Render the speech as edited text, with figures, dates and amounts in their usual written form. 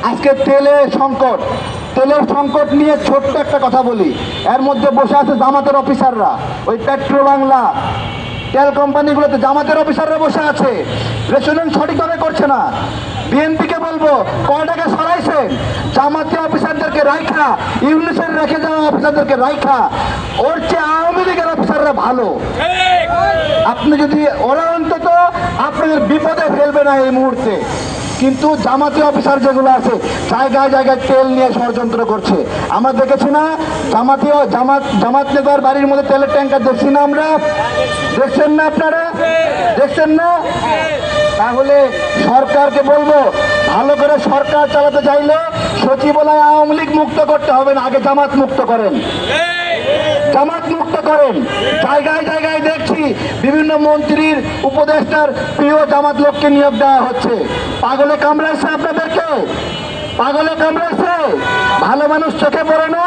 আজকে তেলের সংকট নিয়ে ছোট্ট একটা কথা বলি। এর মধ্যে বসে আছে জামাতের অফিসাররা, ওই পেট্রো বাংলা তেল কোম্পানিগুলোতে জামাতের অফিসাররা বসে আছে, রেশনিং সঠিকভাবে করছে না। বিএনপিকে বলবো, কয় টাকা সরাইছেন? জামাতি অফিসারদেরকে রাইখা, ইউনিসের রেখে যাওয়া অফিসারদেরকে রাইখা, ওর চেয়ে আওয়ামী লীগের অফিসাররা ভালো। আপনি যদি ওরা অন্তত আপনাদের বিপদে ফেলবে না এই মুহূর্তে, কিন্তু জামাতি অফিসার যেগুলো আছে জায়গায় জায়গায় তেল নিয়ে ষড়যন্ত্র করছে। আমরা দেখেছি না জামাত নেতার বাড়ির মধ্যে তেলের ট্যাঙ্কার দেখছি না আমরা? দেখছেন না আপনারা? দেখছেন না? তাহলে সরকারকে বলবো, ভালো করে সরকার চালাতে চাইলে সচিবালয় আওয়ামী লীগ মুক্ত করতে হবে না, আগে জামাত মুক্ত করেন, জামাত মুক্ত করেন। জায়গায় জায়গায় দেখছি বিভিন্ন মন্ত্রীর উপদেষ্টার প্রিয় জামাত লোককে নিয়োগ দেওয়া হচ্ছে। পাগলে কামড়াইছে আপনাদেরকে, পাগলে কামড়াইছে। ভালো মানুষ চোখে পড়ে না।